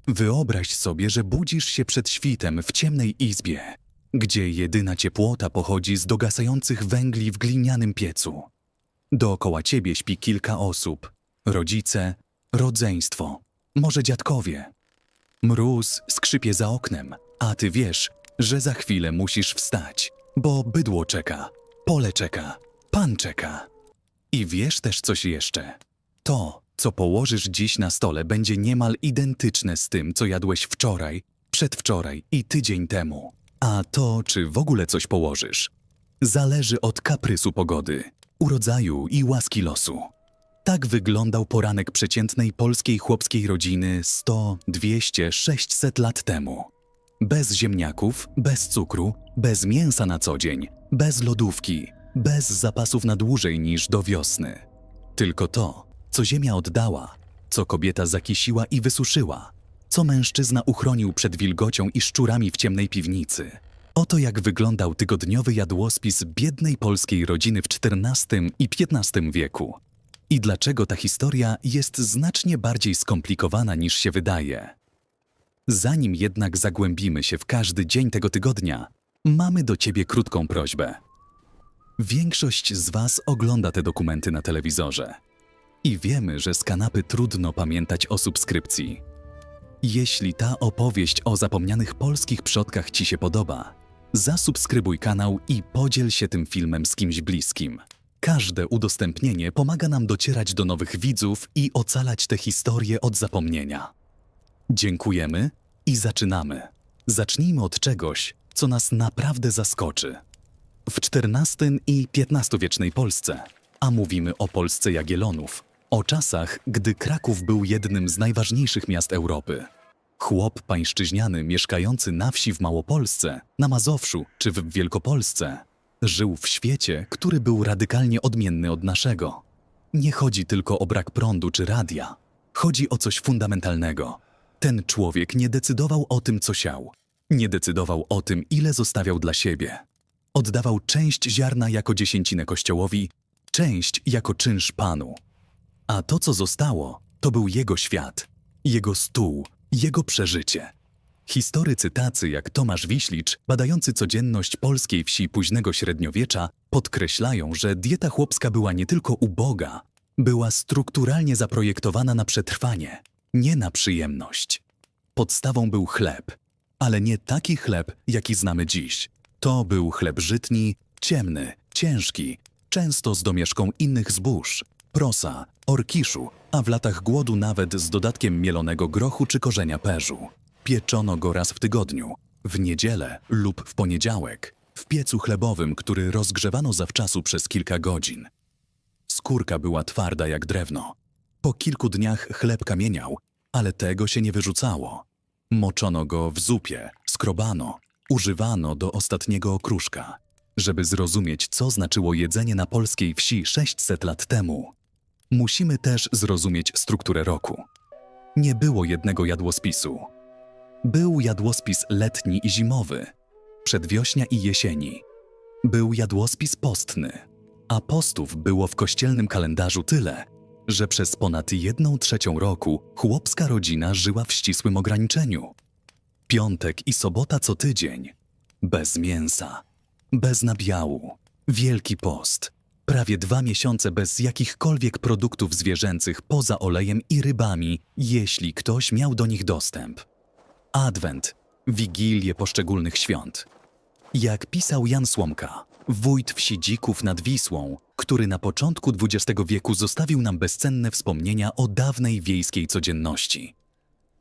Wyobraź sobie, że budzisz się przed świtem w ciemnej izbie, gdzie jedyna ciepłota pochodzi z dogasających węgli w glinianym piecu. Dookoła ciebie śpi kilka osób, rodzice, rodzeństwo, może dziadkowie. Mróz skrzypie za oknem, a ty wiesz, że za chwilę musisz wstać, bo bydło czeka, pole czeka, pan czeka. I wiesz też coś jeszcze. To, co położysz dziś na stole, będzie niemal identyczne z tym, co jadłeś wczoraj, przedwczoraj i tydzień temu. A to, czy w ogóle coś położysz, zależy od kaprysu pogody, urodzaju i łaski losu. Tak wyglądał poranek przeciętnej polskiej chłopskiej rodziny 100, 200, 600 lat temu. Bez ziemniaków, bez cukru, bez mięsa na co dzień, bez lodówki, bez zapasów na dłużej niż do wiosny. Tylko to, co ziemia oddała, co kobieta zakisiła i wysuszyła, co mężczyzna uchronił przed wilgocią i szczurami w ciemnej piwnicy. Oto jak wyglądał tygodniowy jadłospis biednej polskiej rodziny w XIV i XV wieku. I dlaczego ta historia jest znacznie bardziej skomplikowana niż się wydaje. Zanim jednak zagłębimy się w każdy dzień tego tygodnia, mamy do ciebie krótką prośbę. Większość z was ogląda te dokumenty na telewizorze. I wiemy, że z kanapy trudno pamiętać o subskrypcji. Jeśli ta opowieść o zapomnianych polskich przodkach ci się podoba, zasubskrybuj kanał i podziel się tym filmem z kimś bliskim. Każde udostępnienie pomaga nam docierać do nowych widzów i ocalać te historie od zapomnienia. Dziękujemy i zaczynamy. Zacznijmy od czegoś, co nas naprawdę zaskoczy. W XIV i XV-wiecznej Polsce, a mówimy o Polsce Jagiellonów, o czasach, gdy Kraków był jednym z najważniejszych miast Europy. Chłop pańszczyźniany mieszkający na wsi w Małopolsce, na Mazowszu czy w Wielkopolsce żył w świecie, który był radykalnie odmienny od naszego. Nie chodzi tylko o brak prądu czy radia. Chodzi o coś fundamentalnego. Ten człowiek nie decydował o tym, co siał. Nie decydował o tym, ile zostawiał dla siebie. Oddawał część ziarna jako dziesięcinę Kościołowi, część jako czynsz Panu. A to, co zostało, to był jego świat, jego stół, jego przeżycie. Historycy tacy jak Tomasz Wiślicz, badający codzienność polskiej wsi późnego średniowiecza, podkreślają, że dieta chłopska była nie tylko uboga, była strukturalnie zaprojektowana na przetrwanie, nie na przyjemność. Podstawą był chleb, ale nie taki chleb, jaki znamy dziś. To był chleb żytni, ciemny, ciężki, często z domieszką innych zbóż, prosa, orkiszu, a w latach głodu nawet z dodatkiem mielonego grochu czy korzenia perzu. Pieczono go raz w tygodniu, w niedzielę lub w poniedziałek, w piecu chlebowym, który rozgrzewano zawczasu przez kilka godzin. Skórka była twarda jak drewno. Po kilku dniach chleb kamieniał, ale tego się nie wyrzucało. Moczono go w zupie, skrobano, używano do ostatniego okruszka. Żeby zrozumieć, co znaczyło jedzenie na polskiej wsi 600 lat temu, musimy też zrozumieć strukturę roku. Nie było jednego jadłospisu. Był jadłospis letni i zimowy, przedwiośnia i jesieni. Był jadłospis postny, a postów było w kościelnym kalendarzu tyle, że przez ponad 1/3 roku chłopska rodzina żyła w ścisłym ograniczeniu. Piątek i sobota co tydzień, bez mięsa, bez nabiału, Wielki Post, prawie 2 miesiące bez jakichkolwiek produktów zwierzęcych poza olejem i rybami, jeśli ktoś miał do nich dostęp. Adwent, wigilie poszczególnych świąt. Jak pisał Jan Słomka, wójt wsi Dzików nad Wisłą, który na początku XX wieku zostawił nam bezcenne wspomnienia o dawnej wiejskiej codzienności.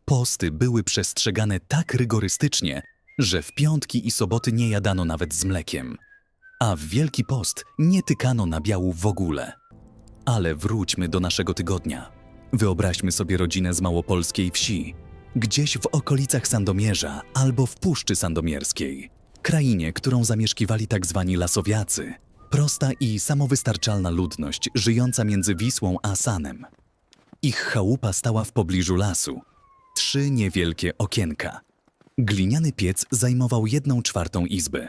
Posty były przestrzegane tak rygorystycznie, że w piątki i soboty nie jadano nawet z mlekiem. A w Wielki Post nie tykano nabiału w ogóle. Ale wróćmy do naszego tygodnia. Wyobraźmy sobie rodzinę z małopolskiej wsi, gdzieś w okolicach Sandomierza albo w Puszczy Sandomierskiej, krainie, którą zamieszkiwali tak zwani lasowiacy, prosta i samowystarczalna ludność żyjąca między Wisłą a Sanem. Ich chałupa stała w pobliżu lasu. 3 niewielkie okienka. Gliniany piec zajmował 1/4 izby.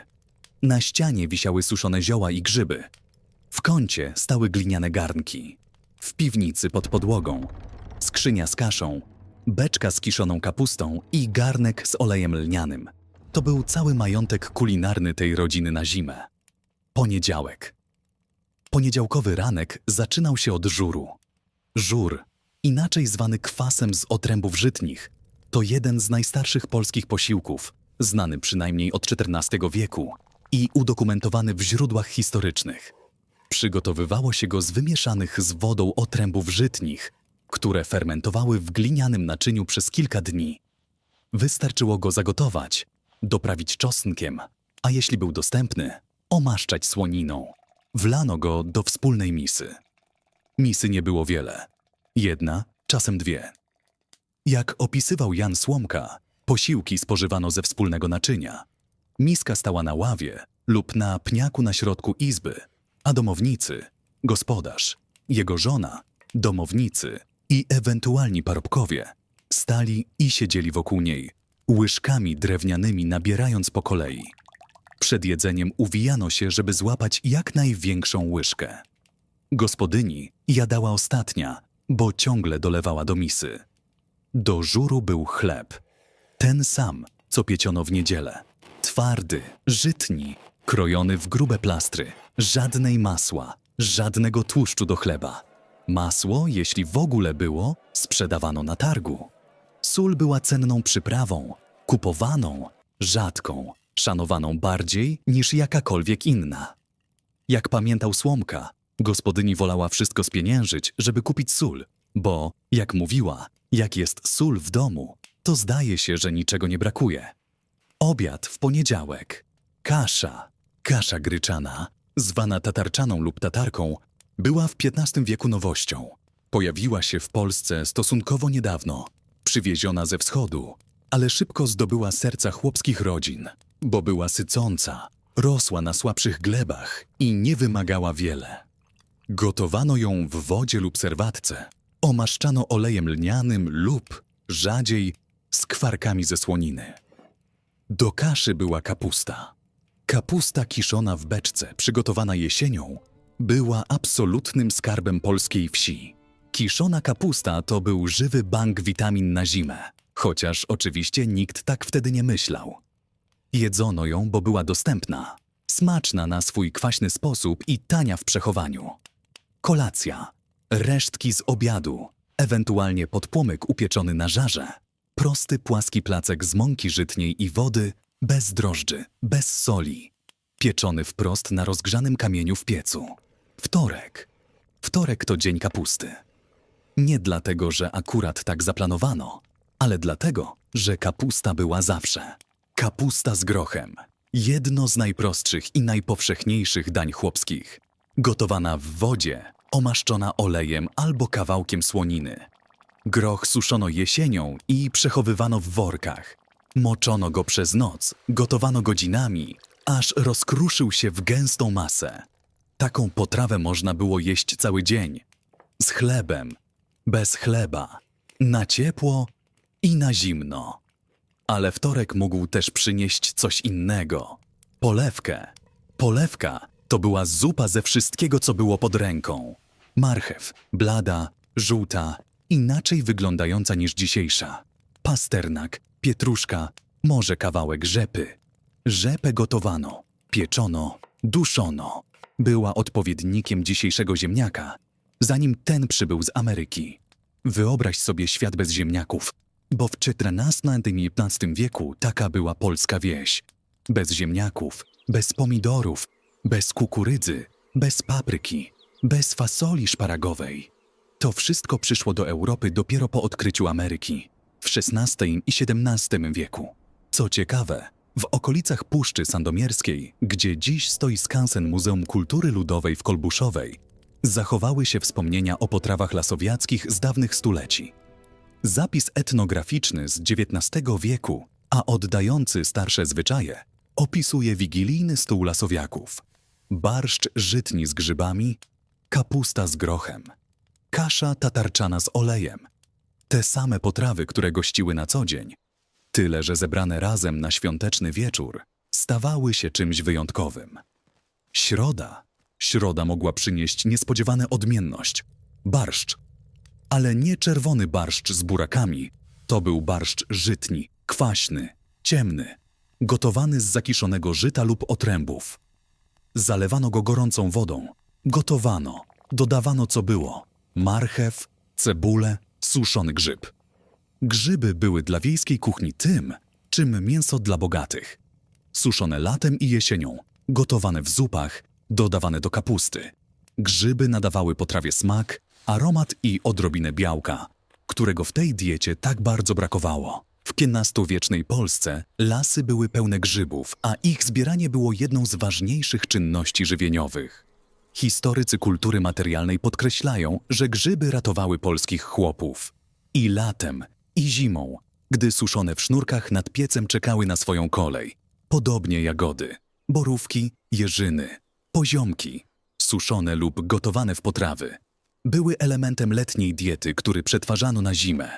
Na ścianie wisiały suszone zioła i grzyby. W kącie stały gliniane garnki. W piwnicy pod podłogą skrzynia z kaszą, beczka z kiszoną kapustą i garnek z olejem lnianym. To był cały majątek kulinarny tej rodziny na zimę. Poniedziałek. Poniedziałkowy ranek zaczynał się od żuru. Żur, inaczej zwany kwasem z otrębów żytnich, to jeden z najstarszych polskich posiłków, znany przynajmniej od XIV wieku i udokumentowany w źródłach historycznych. Przygotowywało się go z wymieszanych z wodą otrębów żytnich, które fermentowały w glinianym naczyniu przez kilka dni. Wystarczyło go zagotować, doprawić czosnkiem, a jeśli był dostępny, omaszczać słoniną. Wlano go do wspólnej misy. Misy nie było wiele. Jedna, czasem dwie. Jak opisywał Jan Słomka, posiłki spożywano ze wspólnego naczynia. Miska stała na ławie lub na pniaku na środku izby, a domownicy, gospodarz, jego żona, domownicy i ewentualni parobkowie stali i siedzieli wokół niej, łyżkami drewnianymi nabierając po kolei. Przed jedzeniem uwijano się, żeby złapać jak największą łyżkę. Gospodyni jadała ostatnia, bo ciągle dolewała do misy. Do żuru był chleb. Ten sam, co pieciono w niedzielę. Twardy, żytni, krojony w grube plastry. Żadnej masła, żadnego tłuszczu do chleba. Masło, jeśli w ogóle było, sprzedawano na targu. Sól była cenną przyprawą, kupowaną, rzadką, szanowaną bardziej niż jakakolwiek inna. Jak pamiętał Słomka, gospodyni wolała wszystko spieniężyć, żeby kupić sól, bo, jak mówiła, jak jest sól w domu, to zdaje się, że niczego nie brakuje. Obiad w poniedziałek. Kasza gryczana, zwana tatarczaną lub tatarką, była w XV wieku nowością. Pojawiła się w Polsce stosunkowo niedawno, przywieziona ze wschodu, ale szybko zdobyła serca chłopskich rodzin, bo była sycąca, rosła na słabszych glebach i nie wymagała wiele. Gotowano ją w wodzie lub serwatce, omaszczano olejem lnianym lub, rzadziej, skwarkami ze słoniny. Do kaszy była kapusta. Kapusta kiszona w beczce, przygotowana jesienią, była absolutnym skarbem polskiej wsi. Kiszona kapusta to był żywy bank witamin na zimę, chociaż oczywiście nikt tak wtedy nie myślał. Jedzono ją, bo była dostępna, smaczna na swój kwaśny sposób i tania w przechowaniu. Kolacja, resztki z obiadu, ewentualnie podpłomyk upieczony na żarze, prosty płaski placek z mąki żytniej i wody, bez drożdży, bez soli, pieczony wprost na rozgrzanym kamieniu w piecu. Wtorek to dzień kapusty. Nie dlatego, że akurat tak zaplanowano, ale dlatego, że kapusta była zawsze. Kapusta z grochem. Jedno z najprostszych i najpowszechniejszych dań chłopskich. Gotowana w wodzie, omaszczona olejem albo kawałkiem słoniny. Groch suszono jesienią i przechowywano w workach. Moczono go przez noc, gotowano godzinami, aż rozkruszył się w gęstą masę. Taką potrawę można było jeść cały dzień. Z chlebem, bez chleba, na ciepło i na zimno. Ale wtorek mógł też przynieść coś innego. Polewkę. Polewka to była zupa ze wszystkiego, co było pod ręką. Marchew, blada, żółta, inaczej wyglądająca niż dzisiejsza. Pasternak, pietruszka, może kawałek rzepy. Rzepę gotowano, pieczono, duszono. Była odpowiednikiem dzisiejszego ziemniaka, zanim ten przybył z Ameryki. Wyobraź sobie świat bez ziemniaków, bo w XIV i XV wieku taka była polska wieś. Bez ziemniaków, bez pomidorów, bez kukurydzy, bez papryki, bez fasoli szparagowej. To wszystko przyszło do Europy dopiero po odkryciu Ameryki, w XVI i XVII wieku. Co ciekawe, w okolicach Puszczy Sandomierskiej, gdzie dziś stoi skansen Muzeum Kultury Ludowej w Kolbuszowej, zachowały się wspomnienia o potrawach lasowiackich z dawnych stuleci. Zapis etnograficzny z XIX wieku, a oddający starsze zwyczaje, opisuje wigilijny stół lasowiaków. Barszcz żytni z grzybami, kapusta z grochem, kasza tatarczana z olejem. Te same potrawy, które gościły na co dzień, tyle że zebrane razem na świąteczny wieczór, stawały się czymś wyjątkowym. Środa mogła przynieść niespodziewaną odmienność. Barszcz. Ale nie czerwony barszcz z burakami, To był barszcz żytni, kwaśny, ciemny, gotowany z zakiszonego żyta lub otrębów. Zalewano go gorącą wodą, gotowano, dodawano co było: marchew, cebulę, suszony grzyb. Grzyby były dla wiejskiej kuchni tym, czym mięso dla bogatych. Suszone latem i jesienią, gotowane w zupach, dodawane do kapusty. Grzyby nadawały potrawie smak, aromat i odrobinę białka, którego w tej diecie tak bardzo brakowało. W XV-wiecznej Polsce lasy były pełne grzybów, a ich zbieranie było jedną z ważniejszych czynności żywieniowych. Historycy kultury materialnej podkreślają, że grzyby ratowały polskich chłopów. I latem, i zimą, gdy suszone w sznurkach nad piecem czekały na swoją kolej. Podobnie jagody, borówki, jeżyny, poziomki, suszone lub gotowane w potrawy, były elementem letniej diety, który przetwarzano na zimę.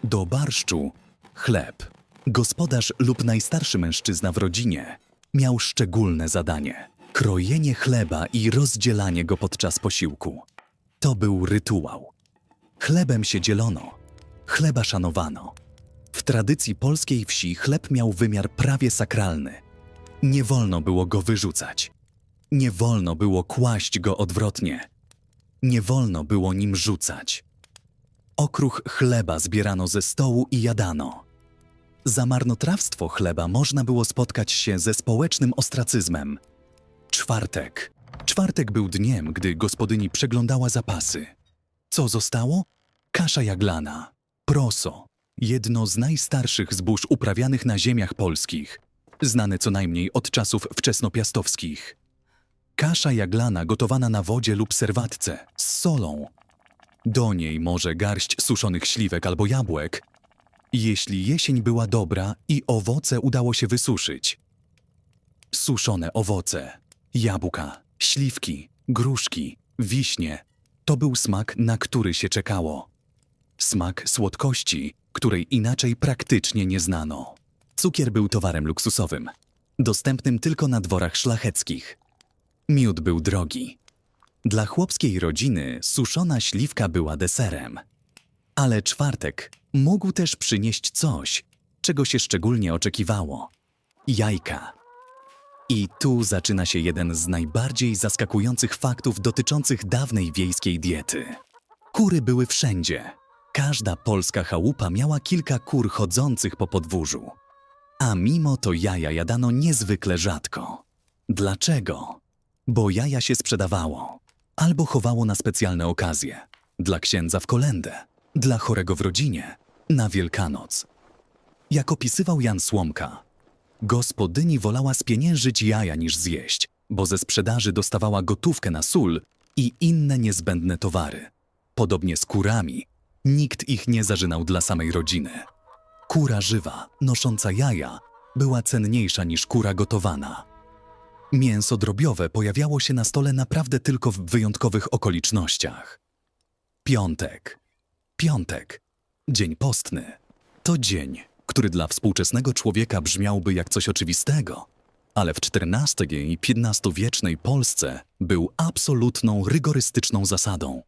Do barszczu chleb. Gospodarz lub najstarszy mężczyzna w rodzinie miał szczególne zadanie: krojenie chleba i rozdzielanie go podczas posiłku. To był rytuał. Chlebem się dzielono, chleba szanowano. W tradycji polskiej wsi chleb miał wymiar prawie sakralny. Nie wolno było go wyrzucać. Nie wolno było kłaść go odwrotnie. Nie wolno było nim rzucać. Okruch chleba zbierano ze stołu i jadano. Za marnotrawstwo chleba można było spotkać się ze społecznym ostracyzmem. Czwartek. Czwartek był dniem, gdy gospodyni przeglądała zapasy. Co zostało? Kasza jaglana, proso, jedno z najstarszych zbóż uprawianych na ziemiach polskich, znane co najmniej od czasów wczesnopiastowskich. Kasza jaglana gotowana na wodzie lub serwatce, z solą. Do niej może garść suszonych śliwek albo jabłek, jeśli jesień była dobra i owoce udało się wysuszyć. Suszone owoce, jabłka, śliwki, gruszki, wiśnie – to był smak, na który się czekało. Smak słodkości, której inaczej praktycznie nie znano. Cukier był towarem luksusowym, dostępnym tylko na dworach szlacheckich. Miód był drogi. Dla chłopskiej rodziny suszona śliwka była deserem. Ale czwartek mógł też przynieść coś, czego się szczególnie oczekiwało – jajka. I tu zaczyna się jeden z najbardziej zaskakujących faktów dotyczących dawnej wiejskiej diety. Kury były wszędzie. Każda polska chałupa miała kilka kur chodzących po podwórzu. A mimo to jaja jadano niezwykle rzadko. Dlaczego? Bo jaja się sprzedawało. Albo chowało na specjalne okazje. Dla księdza w kolędę, dla chorego w rodzinie, na Wielkanoc. Jak opisywał Jan Słomka, gospodyni wolała spieniężyć jaja niż zjeść, bo ze sprzedaży dostawała gotówkę na sól i inne niezbędne towary. Podobnie z kurami. Nikt ich nie zarzynał dla samej rodziny. Kura żywa, nosząca jaja, była cenniejsza niż kura gotowana. Mięso drobiowe pojawiało się na stole naprawdę tylko w wyjątkowych okolicznościach. Piątek. Piątek. Dzień postny. To dzień, który dla współczesnego człowieka brzmiałby jak coś oczywistego, ale w XIV i XV-wiecznej Polsce był absolutną, rygorystyczną zasadą.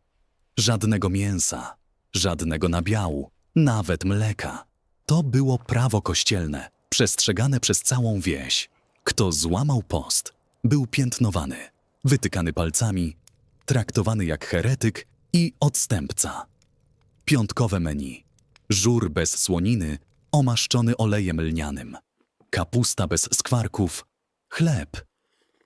Żadnego mięsa, żadnego nabiału, nawet mleka. To było prawo kościelne, przestrzegane przez całą wieś. Kto złamał post, był piętnowany, wytykany palcami, traktowany jak heretyk i odstępca. Piątkowe menu. Żur bez słoniny, omaszczony olejem lnianym. Kapusta bez skwarków, chleb.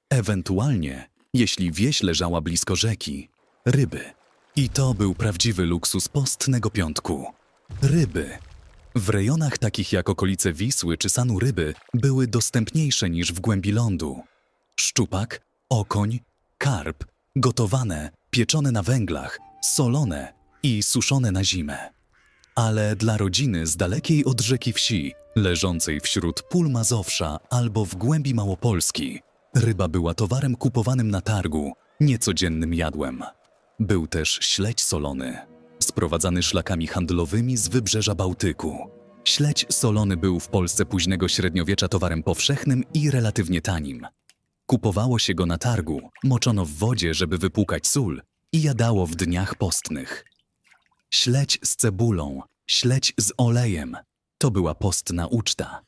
Ewentualnie, jeśli wieś leżała blisko rzeki, ryby. I to był prawdziwy luksus postnego piątku. Ryby. W rejonach takich jak okolice Wisły czy Sanu ryby były dostępniejsze niż w głębi lądu. Szczupak, okoń, karp, gotowane, pieczone na węglach, solone i suszone na zimę. Ale dla rodziny z dalekiej od rzeki wsi, leżącej wśród pól Mazowsza albo w głębi Małopolski, ryba była towarem kupowanym na targu, niecodziennym jadłem. Był też śledź solony, sprowadzany szlakami handlowymi z wybrzeża Bałtyku. Śledź solony był w Polsce późnego średniowiecza towarem powszechnym i relatywnie tanim. Kupowało się go na targu, moczono w wodzie, żeby wypłukać sól i jadało w dniach postnych. Śledź z cebulą, śledź z olejem. To była postna uczta.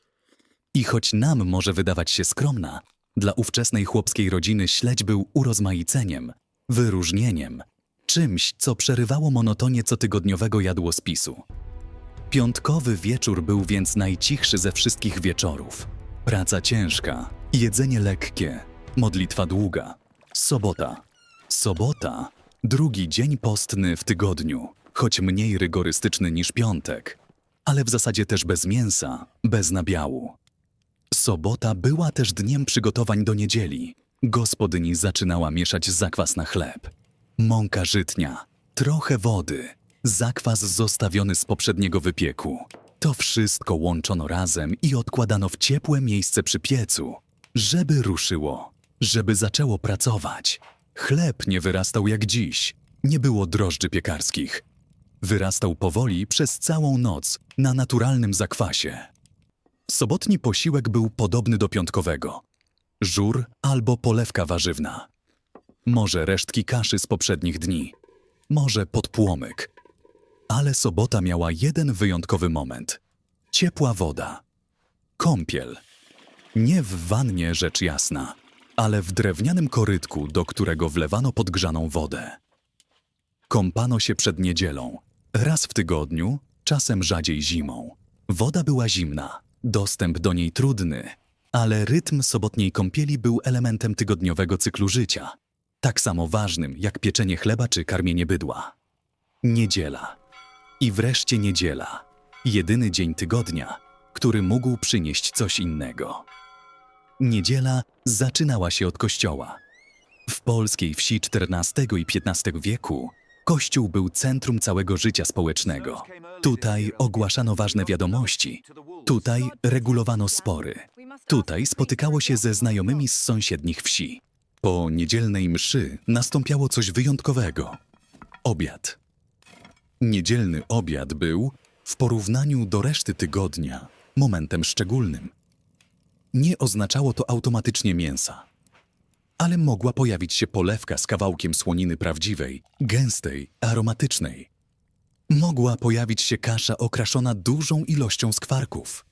I choć nam może wydawać się skromna, dla ówczesnej chłopskiej rodziny śledź był urozmaiceniem, wyróżnieniem, czymś, co przerywało monotonię cotygodniowego jadłospisu. Piątkowy wieczór był więc najcichszy ze wszystkich wieczorów. Praca ciężka, jedzenie lekkie, modlitwa długa. Sobota. Sobota, drugi dzień postny w tygodniu, choć mniej rygorystyczny niż piątek, ale w zasadzie też bez mięsa, bez nabiału. Sobota była też dniem przygotowań do niedzieli. Gospodyni zaczynała mieszać zakwas na chleb. Mąka żytnia, trochę wody, zakwas zostawiony z poprzedniego wypieku. To wszystko łączono razem i odkładano w ciepłe miejsce przy piecu, żeby ruszyło, żeby zaczęło pracować. Chleb nie wyrastał jak dziś, nie było drożdży piekarskich. Wyrastał powoli przez całą noc na naturalnym zakwasie. Sobotni posiłek był podobny do piątkowego. Żur albo polewka warzywna. Może resztki kaszy z poprzednich dni. Może podpłomyk. Ale sobota miała jeden wyjątkowy moment. Ciepła woda. Kąpiel. Nie w wannie, rzecz jasna, ale w drewnianym korytku, do którego wlewano podgrzaną wodę. Kąpano się przed niedzielą. Raz w tygodniu, czasem rzadziej zimą. Woda była zimna, dostęp do niej trudny, ale rytm sobotniej kąpieli był elementem tygodniowego cyklu życia. Tak samo ważnym jak pieczenie chleba czy karmienie bydła. Niedziela. I wreszcie niedziela. Jedyny dzień tygodnia, który mógł przynieść coś innego. Niedziela zaczynała się od kościoła. W polskiej wsi XIV i XV wieku kościół był centrum całego życia społecznego. Tutaj ogłaszano ważne wiadomości. Tutaj regulowano spory. Tutaj spotykało się ze znajomymi z sąsiednich wsi. Po niedzielnej mszy nastąpiało coś wyjątkowego. Obiad. Niedzielny obiad był, w porównaniu do reszty tygodnia, momentem szczególnym. Nie oznaczało to automatycznie mięsa, ale mogła pojawić się polewka z kawałkiem słoniny prawdziwej, gęstej, aromatycznej. Mogła pojawić się kasza okraszona dużą ilością skwarków.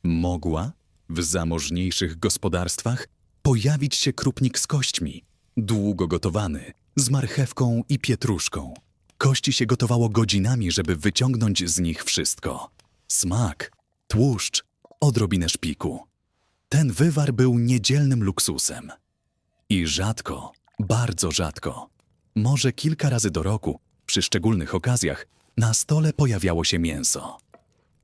Mogła, w zamożniejszych gospodarstwach, pojawić się krupnik z kośćmi, długo gotowany, z marchewką i pietruszką. Kości się gotowało godzinami, żeby wyciągnąć z nich wszystko. Smak, tłuszcz, odrobinę szpiku. Ten wywar był niedzielnym luksusem. I rzadko, bardzo rzadko, może kilka razy do roku, przy szczególnych okazjach, na stole pojawiało się mięso.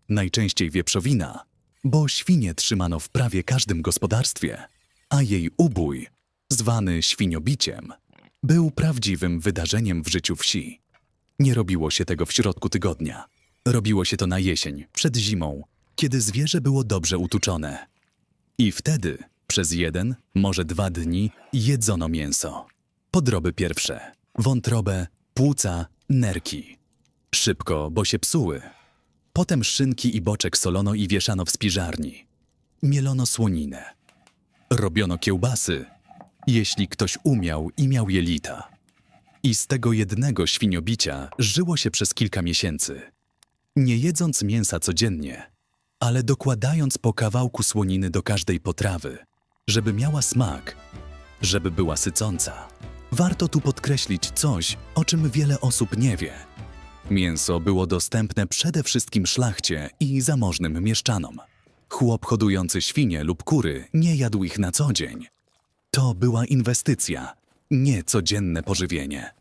Najczęściej wieprzowina, bo świnie trzymano w prawie każdym gospodarstwie, a jej ubój, zwany świniobiciem, był prawdziwym wydarzeniem w życiu wsi. Nie robiło się tego w środku tygodnia. Robiło się to na jesień, przed zimą, kiedy zwierzę było dobrze utuczone. I wtedy, przez 1, może 2 dni, jedzono mięso. Podroby pierwsze, wątrobę, płuca, nerki. Szybko, bo się psuły. Potem szynki i boczek solono i wieszano w spiżarni. Mielono słoninę. Robiono kiełbasy, jeśli ktoś umiał i miał jelita. I z tego jednego świniobicia żyło się przez kilka miesięcy. Nie jedząc mięsa codziennie, ale dokładając po kawałku słoniny do każdej potrawy, żeby miała smak, żeby była sycąca. Warto tu podkreślić coś, o czym wiele osób nie wie. Mięso było dostępne przede wszystkim szlachcie i zamożnym mieszczanom. Chłop hodujący świnie lub kury nie jadł ich na co dzień. To była inwestycja, nie codzienne pożywienie.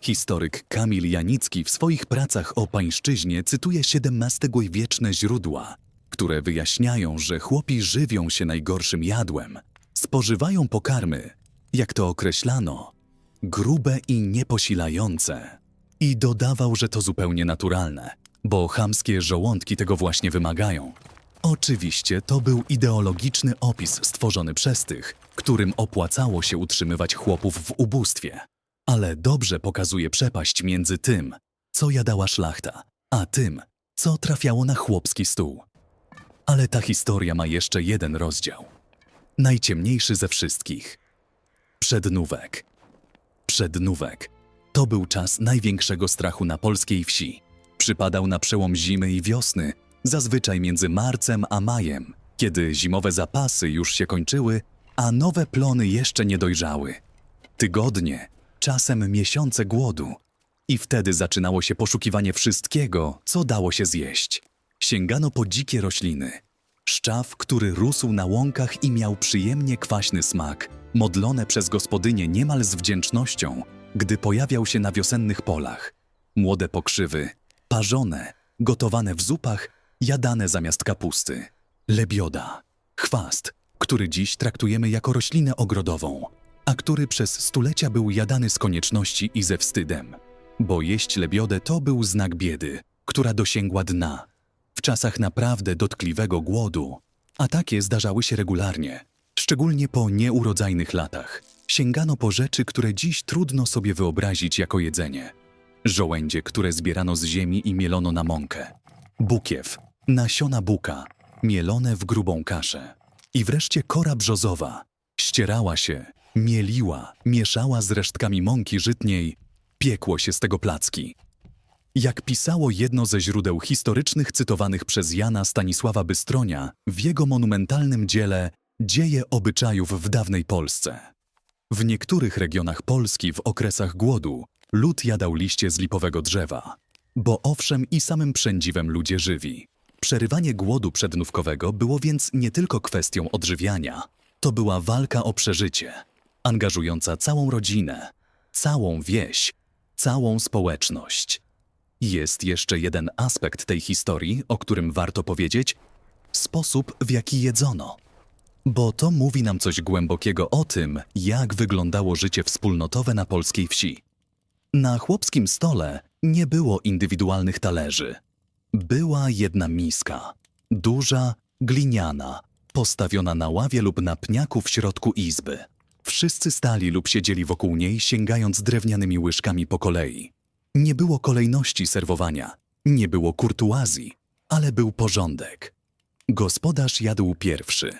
Historyk Kamil Janicki w swoich pracach o pańszczyźnie cytuje XVII-wieczne źródła, które wyjaśniają, że chłopi żywią się najgorszym jadłem, spożywają pokarmy, jak to określano, grube i nieposilające. I dodawał, że to zupełnie naturalne, bo chamskie żołądki tego właśnie wymagają. Oczywiście to był ideologiczny opis stworzony przez tych, którym opłacało się utrzymywać chłopów w ubóstwie, ale dobrze pokazuje przepaść między tym, co jadała szlachta, a tym, co trafiało na chłopski stół. Ale ta historia ma jeszcze jeden rozdział. Najciemniejszy ze wszystkich. Przednówek. Przednówek to był czas największego strachu na polskiej wsi. Przypadał na przełom zimy i wiosny, zazwyczaj między marcem a majem, kiedy zimowe zapasy już się kończyły, a nowe plony jeszcze nie dojrzały. Tygodnie, czasem miesiące głodu. I wtedy zaczynało się poszukiwanie wszystkiego, co dało się zjeść. Sięgano po dzikie rośliny. Szczaw, który rósł na łąkach i miał przyjemnie kwaśny smak, modlone przez gospodynię niemal z wdzięcznością, gdy pojawiał się na wiosennych polach. Młode pokrzywy, parzone, gotowane w zupach, jadane zamiast kapusty. Lebioda, chwast, który dziś traktujemy jako roślinę ogrodową, a który przez stulecia był jadany z konieczności i ze wstydem. Bo jeść lebiodę to był znak biedy, która dosięgła dna. W czasach naprawdę dotkliwego głodu, a takie zdarzały się regularnie, szczególnie po nieurodzajnych latach, sięgano po rzeczy, które dziś trudno sobie wyobrazić jako jedzenie. Żołędzie, które zbierano z ziemi i mielono na mąkę. Bukiew, nasiona buka, mielone w grubą kaszę. I wreszcie kora brzozowa. Ścierała się, mieliła, mieszała z resztkami mąki żytniej, piekło się z tego placki. Jak pisało jedno ze źródeł historycznych cytowanych przez Jana Stanisława Bystronia w jego monumentalnym dziele Dzieje obyczajów w dawnej Polsce. W niektórych regionach Polski w okresach głodu lud jadał liście z lipowego drzewa, bo owszem i samym przędziwem ludzie żywi. Przerywanie głodu przednówkowego było więc nie tylko kwestią odżywiania, to była walka o przeżycie, angażująca całą rodzinę, całą wieś, całą społeczność. Jest jeszcze jeden aspekt tej historii, o którym warto powiedzieć: sposób, w jaki jedzono. Bo to mówi nam coś głębokiego o tym, jak wyglądało życie wspólnotowe na polskiej wsi. Na chłopskim stole nie było indywidualnych talerzy. Była jedna miska, duża, gliniana, postawiona na ławie lub na pniaku w środku izby. Wszyscy stali lub siedzieli wokół niej, sięgając drewnianymi łyżkami po kolei. Nie było kolejności serwowania, nie było kurtuazji, ale był porządek. Gospodarz jadł pierwszy,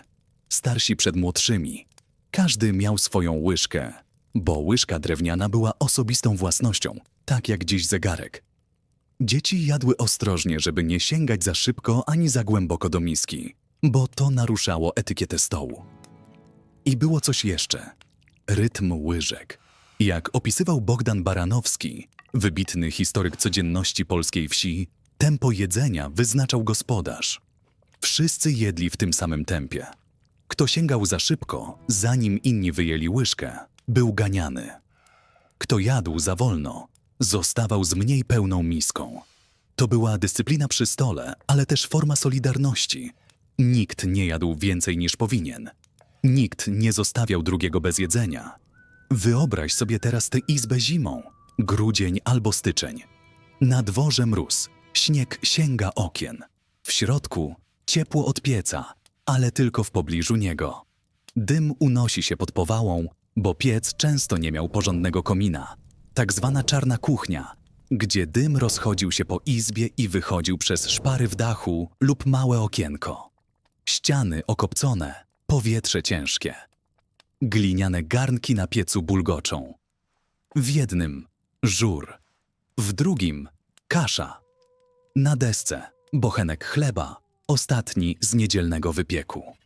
starsi przed młodszymi. Każdy miał swoją łyżkę, bo łyżka drewniana była osobistą własnością, tak jak dziś zegarek. Dzieci jadły ostrożnie, żeby nie sięgać za szybko ani za głęboko do miski, bo to naruszało etykietę stołu. I było coś jeszcze. Rytm łyżek. Jak opisywał Bogdan Baranowski, wybitny historyk codzienności polskiej wsi, tempo jedzenia wyznaczał gospodarz. Wszyscy jedli w tym samym tempie. Kto sięgał za szybko, zanim inni wyjęli łyżkę, był ganiany. Kto jadł za wolno, zostawał z mniej pełną miską. To była dyscyplina przy stole, ale też forma solidarności. Nikt nie jadł więcej niż powinien. Nikt nie zostawiał drugiego bez jedzenia. Wyobraź sobie teraz tę izbę zimą, grudzień albo styczeń. Na dworze mróz, śnieg sięga okien. W środku ciepło od pieca, ale tylko w pobliżu niego. Dym unosi się pod powałą, bo piec często nie miał porządnego komina. Tak zwana czarna kuchnia, gdzie dym rozchodził się po izbie i wychodził przez szpary w dachu lub małe okienko. Ściany okopcone, powietrze ciężkie. Gliniane garnki na piecu bulgoczą. W jednym żur, w drugim kasza. Na desce bochenek chleba, ostatni z niedzielnego wypieku.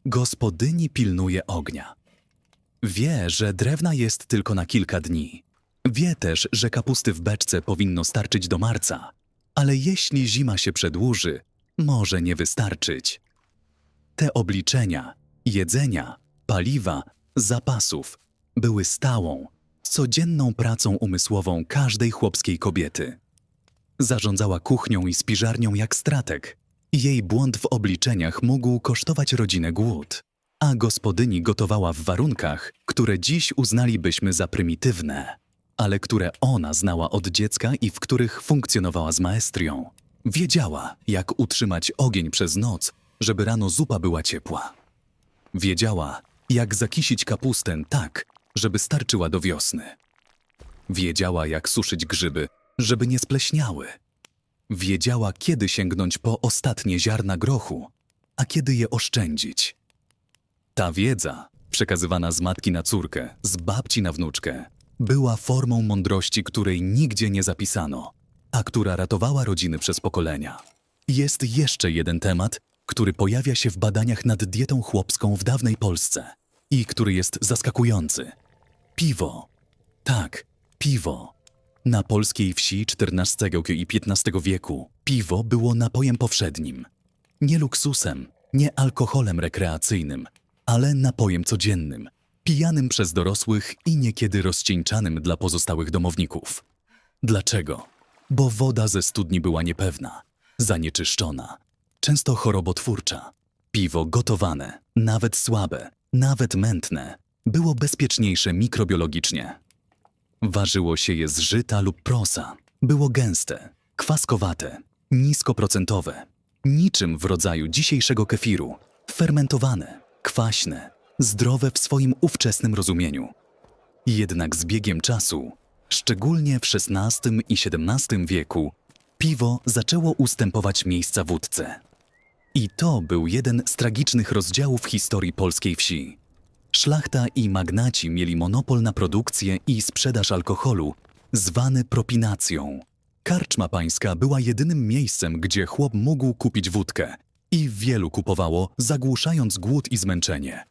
Gospodyni pilnuje ognia. Wie, że drewna jest tylko na kilka dni. Wie też, że kapusty w beczce powinno starczyć do marca, ale jeśli zima się przedłuży, może nie wystarczyć. Te obliczenia, jedzenia, paliwa, zapasów były stałą, codzienną pracą umysłową każdej chłopskiej kobiety. Zarządzała kuchnią i spiżarnią jak strateg. Jej błąd w obliczeniach mógł kosztować rodzinę głód, a gospodyni gotowała w warunkach, które dziś uznalibyśmy za prymitywne, ale które ona znała od dziecka i w których funkcjonowała z maestrią. Wiedziała, jak utrzymać ogień przez noc, żeby rano zupa była ciepła. Wiedziała, jak zakisić kapustę tak, żeby starczyła do wiosny. Wiedziała, jak suszyć grzyby, żeby nie spleśniały. Wiedziała, kiedy sięgnąć po ostatnie ziarna grochu, a kiedy je oszczędzić. Ta wiedza, przekazywana z matki na córkę, z babci na wnuczkę, była formą mądrości, której nigdzie nie zapisano, a która ratowała rodziny przez pokolenia. Jest jeszcze jeden temat, który pojawia się w badaniach nad dietą chłopską w dawnej Polsce i który jest zaskakujący. Piwo. Tak, piwo. Na polskiej wsi XIV i XV wieku piwo było napojem powszednim. Nie luksusem, nie alkoholem rekreacyjnym, ale napojem codziennym, pijanym przez dorosłych i niekiedy rozcieńczanym dla pozostałych domowników. Dlaczego? Bo woda ze studni była niepewna, zanieczyszczona, często chorobotwórcza. Piwo gotowane, nawet słabe, nawet mętne, było bezpieczniejsze mikrobiologicznie. Ważyło się je z żyta lub prosa. Było gęste, kwaskowate, niskoprocentowe. Niczym w rodzaju dzisiejszego kefiru. Fermentowane, kwaśne, zdrowe w swoim ówczesnym rozumieniu. Jednak z biegiem czasu, szczególnie w XVI i XVII wieku, piwo zaczęło ustępować miejsca wódce. I to był jeden z tragicznych rozdziałów historii polskiej wsi. Szlachta i magnaci mieli monopol na produkcję i sprzedaż alkoholu, zwany propinacją. Karczma pańska była jedynym miejscem, gdzie chłop mógł kupić wódkę i wielu kupowało, zagłuszając głód i zmęczenie.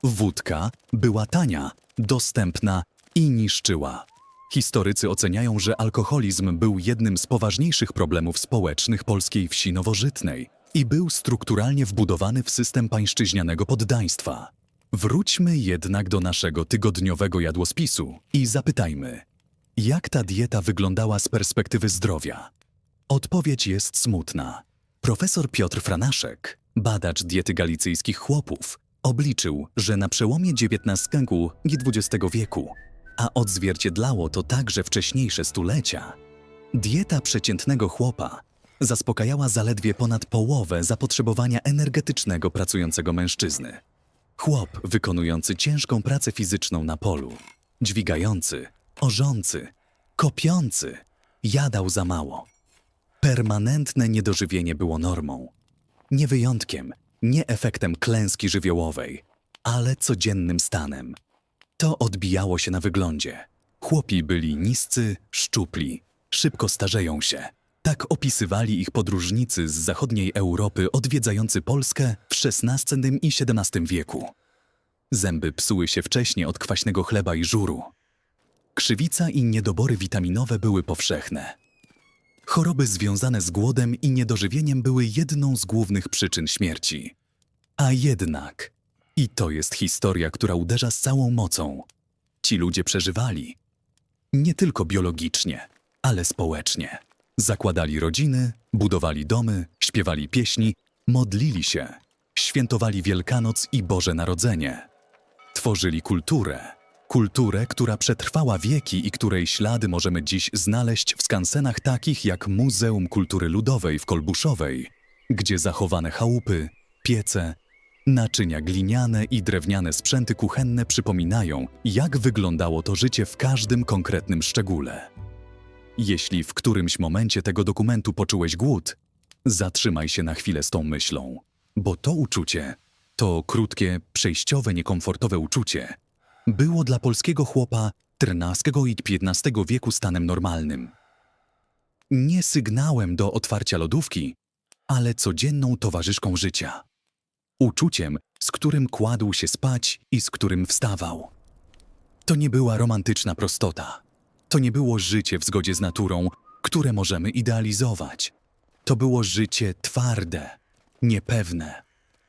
Wódka była tania, dostępna i niszczyła. Historycy oceniają, że alkoholizm był jednym z poważniejszych problemów społecznych polskiej wsi nowożytnej i był strukturalnie wbudowany w system pańszczyźnianego poddaństwa. Wróćmy jednak do naszego tygodniowego jadłospisu i zapytajmy, jak ta dieta wyglądała z perspektywy zdrowia? Odpowiedź jest smutna. Profesor Piotr Franaszek, badacz diety galicyjskich chłopów, obliczył, że na przełomie XIX i XX wieku, a odzwierciedlało to także wcześniejsze stulecia, dieta przeciętnego chłopa zaspokajała zaledwie ponad połowę zapotrzebowania energetycznego pracującego mężczyzny. Chłop wykonujący ciężką pracę fizyczną na polu, dźwigający, orzący, kopiący, jadał za mało. Permanentne niedożywienie było normą. Nie wyjątkiem, nie efektem klęski żywiołowej, ale codziennym stanem. To odbijało się na wyglądzie. Chłopi byli niscy, szczupli, szybko starzeją się. Tak opisywali ich podróżnicy z zachodniej Europy odwiedzający Polskę w XVI i XVII wieku. Zęby psuły się wcześnie od kwaśnego chleba i żuru. Krzywica i niedobory witaminowe były powszechne. Choroby związane z głodem i niedożywieniem były jedną z głównych przyczyn śmierci. A jednak, i to jest historia, która uderza z całą mocą, ci ludzie przeżywali. Nie tylko biologicznie, ale społecznie. Zakładali rodziny, budowali domy, śpiewali pieśni, modlili się, świętowali Wielkanoc i Boże Narodzenie. Tworzyli kulturę, która przetrwała wieki i której ślady możemy dziś znaleźć w skansenach takich jak Muzeum Kultury Ludowej w Kolbuszowej, gdzie zachowane chałupy, piece, naczynia gliniane i drewniane sprzęty kuchenne przypominają, jak wyglądało to życie w każdym konkretnym szczególe. Jeśli w którymś momencie tego dokumentu poczułeś głód, zatrzymaj się na chwilę z tą myślą, bo to uczucie, to krótkie, przejściowe, niekomfortowe uczucie, było dla polskiego chłopa XIII i XV wieku stanem normalnym. Nie sygnałem do otwarcia lodówki, ale codzienną towarzyszką życia. Uczuciem, z którym kładł się spać i z którym wstawał. To nie była romantyczna prostota. To nie było życie w zgodzie z naturą, które możemy idealizować. To było życie twarde, niepewne,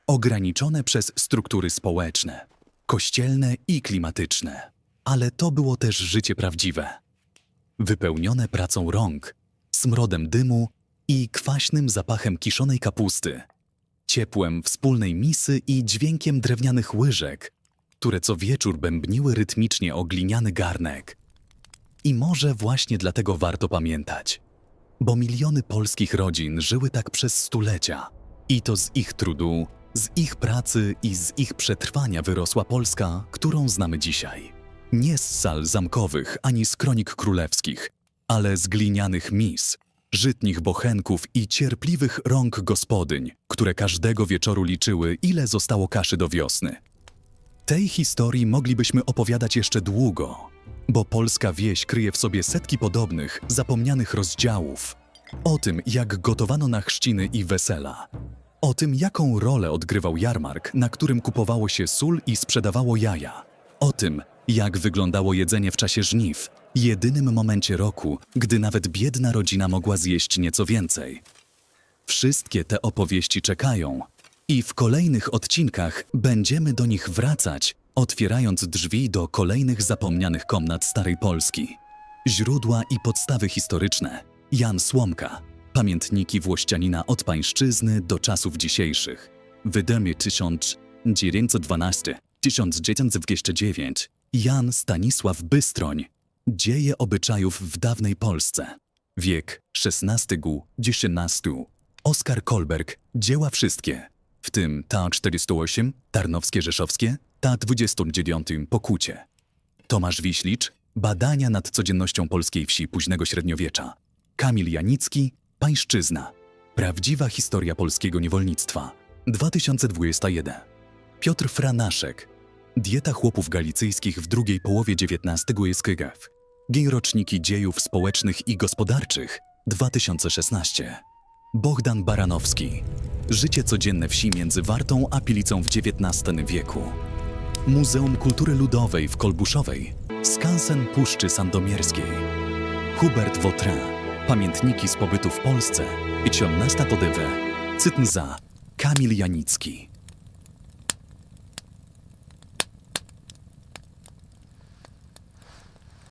ograniczone przez struktury społeczne, kościelne i klimatyczne. Ale to było też życie prawdziwe. Wypełnione pracą rąk, smrodem dymu i kwaśnym zapachem kiszonej kapusty, ciepłem wspólnej misy i dźwiękiem drewnianych łyżek, które co wieczór bębniły rytmicznie o gliniany garnek. I może właśnie dlatego warto pamiętać, bo miliony polskich rodzin żyły tak przez stulecia i to z ich trudu, z ich pracy i z ich przetrwania wyrosła Polska, którą znamy dzisiaj. Nie z sal zamkowych ani z kronik królewskich, ale z glinianych mis, żytnich bochenków i cierpliwych rąk gospodyń, które każdego wieczoru liczyły, ile zostało kaszy do wiosny. Tej historii moglibyśmy opowiadać jeszcze długo, bo polska wieś kryje w sobie setki podobnych, zapomnianych rozdziałów, O tym, jak gotowano na chrzciny i wesela. O tym, jaką rolę odgrywał jarmark, na którym kupowało się sól i sprzedawało jaja. O tym, jak wyglądało jedzenie w czasie żniw, jedynym momencie roku, gdy nawet biedna rodzina mogła zjeść nieco więcej. Wszystkie te opowieści czekają i w kolejnych odcinkach będziemy do nich wracać, otwierając drzwi do kolejnych zapomnianych komnat Starej Polski. Źródła i podstawy historyczne. Jan Słomka. Pamiętniki włościanina od pańszczyzny do czasów dzisiejszych. Wydanie 1912-1929. Jan Stanisław Bystroń. Dzieje obyczajów w dawnej Polsce. Wiek XVI-XVIII. Oskar Kolberg. Dzieła wszystkie. W tym ta 48, Tarnowskie Rzeszowskie, ta 29 Pokucie. Tomasz Wiślicz. Badania nad codziennością polskiej wsi późnego średniowiecza. Kamil Janicki. Pańszczyzna. Prawdziwa historia polskiego niewolnictwa. 2021. Piotr Franaszek. Dieta chłopów galicyjskich w drugiej połowie XIX wieku. Roczniki dziejów społecznych i gospodarczych. 2016. Bogdan Baranowski. Życie codzienne wsi między Wartą a Pilicą w XIX wieku. Muzeum Kultury Ludowej w Kolbuszowej. Skansen Puszczy Sandomierskiej. Hubert Vautrin. Pamiętniki z pobytu w Polsce. 18 Cytnza. Kamil Janicki.